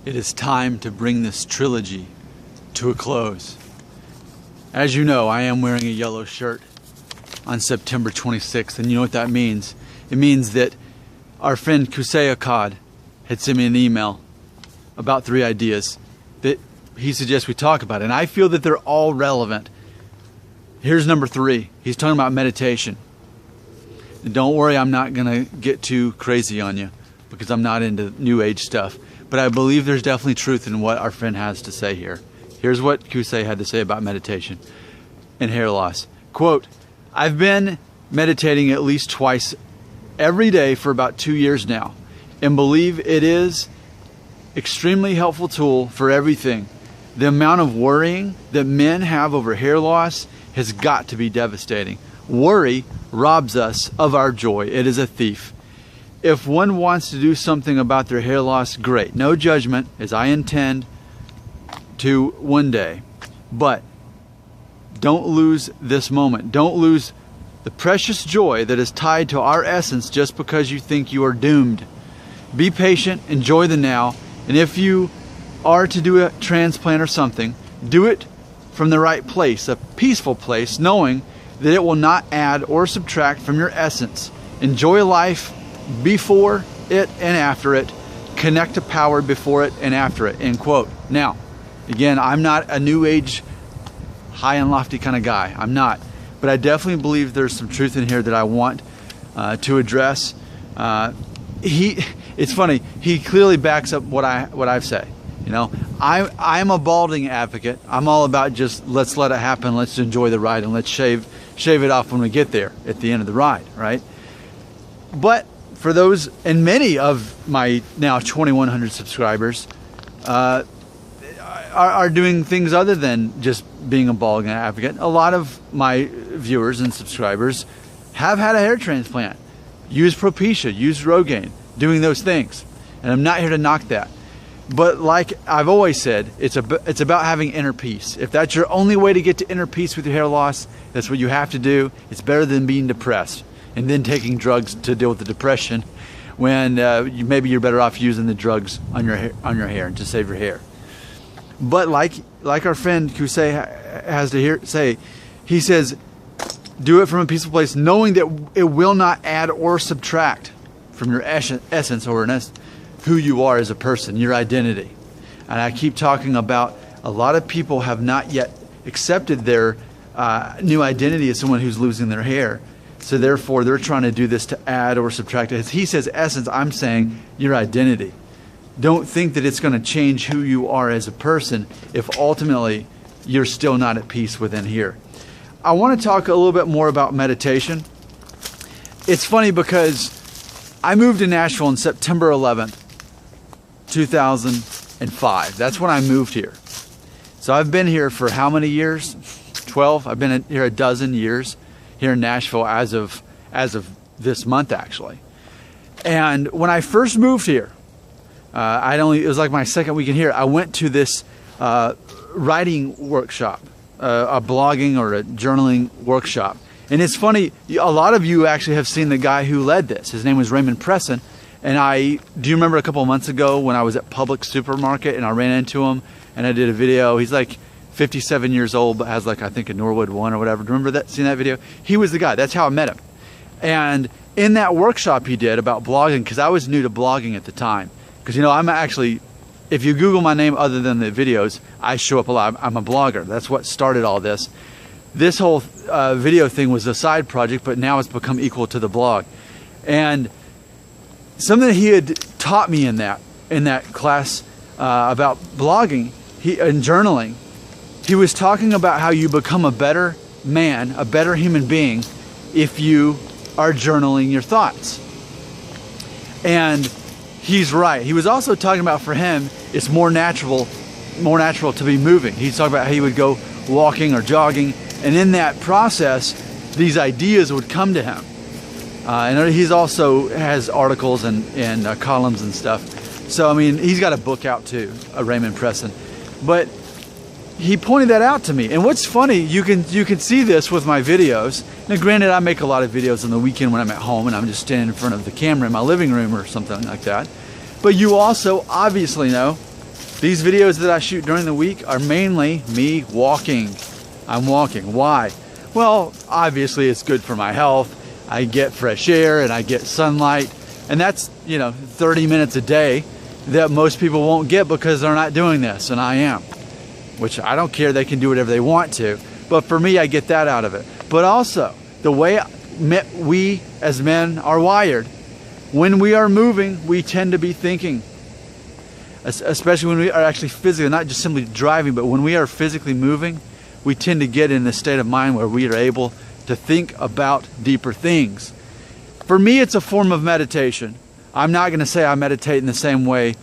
It is time to bring this trilogy to a close. As you know, I am wearing a yellow shirt on September 26th, and you know what that means? It means that our friend Qusay Akkad had sent me an email about 3 ideas that he suggests we talk about, and I feel that they're all relevant. Here's number 3. He's talking about meditation. And don't worry, I'm not going to get too crazy on you because I'm not into New Age stuff. But I believe there's definitely truth in what our friend has to say here. Here's what Qusay had to say about meditation and hair loss. Quote, I've been meditating at least twice every day for about 2 years now and believe it is extremely helpful tool for everything. The amount of worrying that men have over hair loss has got to be devastating. Worry robs us of our joy. It is a thief. If one wants to do something about their hair loss, great. No judgment, as I intend to one day. But don't lose this moment. Don't lose the precious joy that is tied to our essence just because you think you are doomed. Be patient, enjoy the now, and if you are to do a transplant or something, do it from the right place, a peaceful place, knowing that it will not add or subtract from your essence. Enjoy life before it and after it. Connect to power before it and after it. End quote. Now, again, I'm not a New Age, high and lofty kind of guy. I'm not. But I definitely believe there's some truth in here that I want to address. It's funny. He clearly backs up what I've said. You know, I'm a balding advocate. I'm all about just let's let it happen. Let's enjoy the ride and let's shave it off when we get there at the end of the ride, right? But for those and many of my now 2,100 subscribers are doing things other than just being a balding advocate. A lot of my viewers and subscribers have had a hair transplant, use Propecia, use Rogaine, doing those things, and I'm not here to knock that. But like I've always said, it's about having inner peace. If that's your only way to get to inner peace with your hair loss, that's what you have to do. It's better than being depressed and then taking drugs to deal with the depression when maybe you're better off using the drugs on your hair to save your hair. But like our friend Qusay has to say, he says, do it from a peaceful place, knowing that it will not add or subtract from your essence or who you are as a person, your identity. And I keep talking about a lot of people have not yet accepted their new identity as someone who's losing their hair. So therefore, they're trying to do this to add or subtract. As he says essence, I'm saying your identity. Don't think that it's going to change who you are as a person if ultimately you're still not at peace within here. I want to talk a little bit more about meditation. It's funny because I moved to Nashville on September 11th, 2005. That's when I moved here. So I've been here for how many years? 12. I've been here a dozen years here in Nashville as of this month, actually. And when I first moved here, it was like my second week in here, I went to this writing workshop, a blogging or a journaling workshop. And it's funny, a lot of you actually have seen the guy who led this. His name was Raymond Presson. And do you remember a couple of months ago when I was at Publix Supermarket and I ran into him and I did a video? He's like 57 years old, but has like, I think a Norwood One or whatever. Do you remember that? Seen that video? He was the guy. That's how I met him. And in that workshop he did about blogging, because I was new to blogging at the time. Because, you know, I'm actually, if you Google my name other than the videos, I show up a lot. I'm a blogger. That's what started all this. This whole video thing was a side project, but now it's become equal to the blog. And something that he had taught me in that class about blogging and journaling, he was talking about how you become a better man, a better human being, if you are journaling your thoughts. And he's right. He was also talking about, for him, it's more natural to be moving. He's talking about how he would go walking or jogging, and in that process, these ideas would come to him. And he's also has articles and columns and stuff. So, I mean, he's got a book out too, Raymond Presson. But he pointed that out to me. And what's funny, you can see this with my videos. Now, granted, I make a lot of videos on the weekend when I'm at home and I'm just standing in front of the camera in my living room or something like that. But you also obviously know These videos that I shoot during the week are mainly me walking. I'm walking. Why? Well, obviously it's good for my health. I get fresh air and I get sunlight, and that's, 30 minutes a day that most people won't get because they're not doing this, and I am. Which I don't care, they can do whatever they want to, but for me, I get that out of it. But also, the way we as men are wired, when we are moving, we tend to be thinking. Especially when we are actually physically, not just simply driving, but when we are physically moving, we tend to get in the state of mind where we are able to think about deeper things. For me, it's a form of meditation. I'm not going to say I meditate in the same way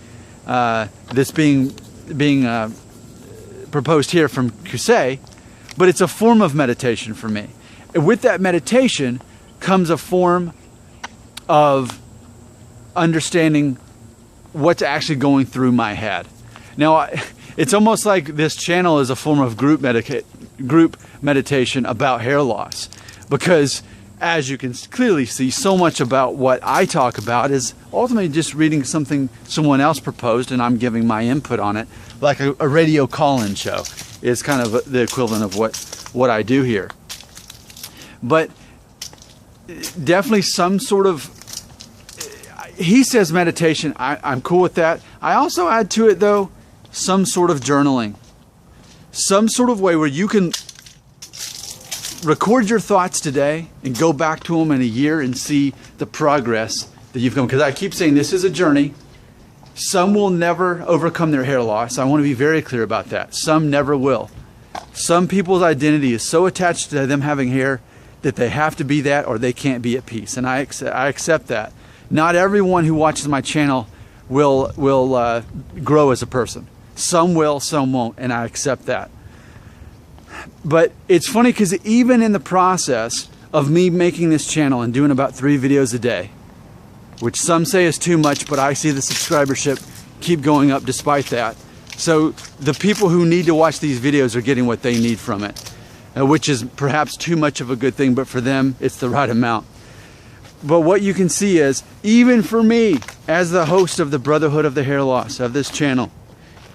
that's being proposed here from Kusei, but it's a form of meditation for me. And with that meditation comes a form of understanding what's actually going through my head. Now, it's almost like this channel is a form of group meditation about hair loss, because as you can clearly see, so much about what I talk about is ultimately just reading something someone else proposed and I'm giving my input on it, like a radio call-in show is kind of the equivalent of what I do here. But definitely some sort of, he says meditation, I'm cool with that. I also add to it though, some sort of journaling. Some sort of way where you can record your thoughts today and go back to them in a year and see the progress that you've come. Because I keep saying this is a journey. Some will never overcome their hair loss. I want to be very clear about that. Some never will. Some people's identity is so attached to them having hair that they have to be that or they can't be at peace. And I accept that. Not everyone who watches my channel will grow as a person. Some will, some won't, and I accept that. But it's funny because even in the process of me making this channel and doing about 3 videos a day, which some say is too much, but I see the subscribership keep going up despite that. So the people who need to watch these videos are getting what they need from it, which is perhaps too much of a good thing, but for them, it's the right amount. But what you can see is, even for me, as the host of the Brotherhood of the Hair Loss of this channel,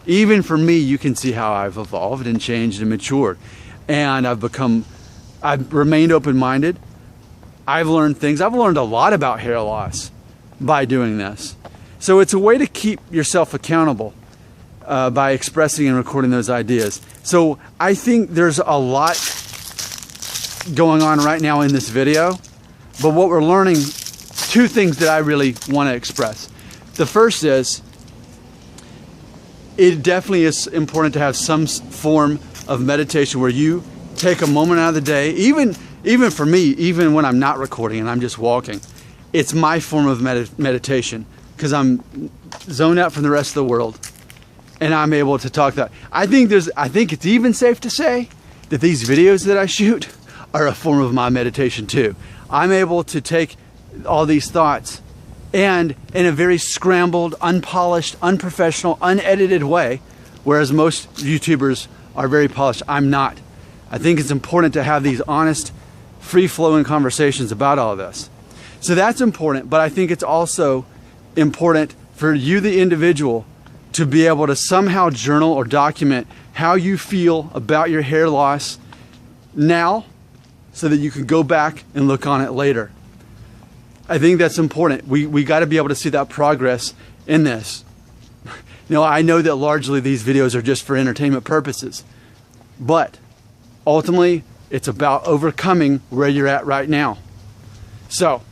even for me, you can see how I've evolved and changed and matured. And I've remained open-minded. I've learned things. I've learned a lot about hair loss by doing this. So it's a way to keep yourself accountable by expressing and recording those ideas. So I think there's a lot going on right now in this video, but what we're learning, 2 things that I really want to express. The first is, it definitely is important to have some form of meditation where you take a moment out of the day, even for me, even when I'm not recording and I'm just walking, it's my form of meditation because I'm zoned out from the rest of the world and I'm able to talk that. I think it's even safe to say that these videos that I shoot are a form of my meditation too. I'm able to take all these thoughts and in a very scrambled, unpolished, unprofessional, unedited way, whereas most YouTubers are very polished. I'm not. I think it's important to have these honest, free-flowing conversations about all this. So that's important, but I think it's also important for you, the individual, to be able to somehow journal or document how you feel about your hair loss now so that you can go back and look on it later. I think that's important. We got to be able to see that progress in this. I know that largely these videos are just for entertainment purposes, but ultimately it's about overcoming where you're at right now. So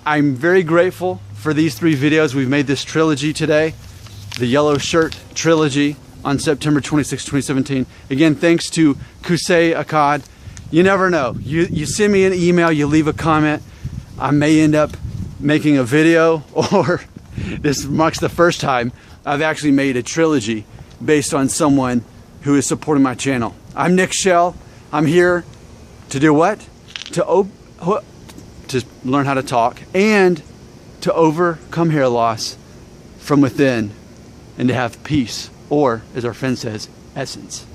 I'm very grateful for these 3 videos. We've made this trilogy today, the Yellow Shirt trilogy on September 26, 2017. Again, thanks to Kusei Akkad. You never know. You send me an email, you leave a comment, I may end up making a video, or this marks the first time I've actually made a trilogy based on someone who is supporting my channel. I'm Nick Shell. I'm here to do what? To learn how to talk and to overcome hair loss from within and to have peace, or as our friend says, essence.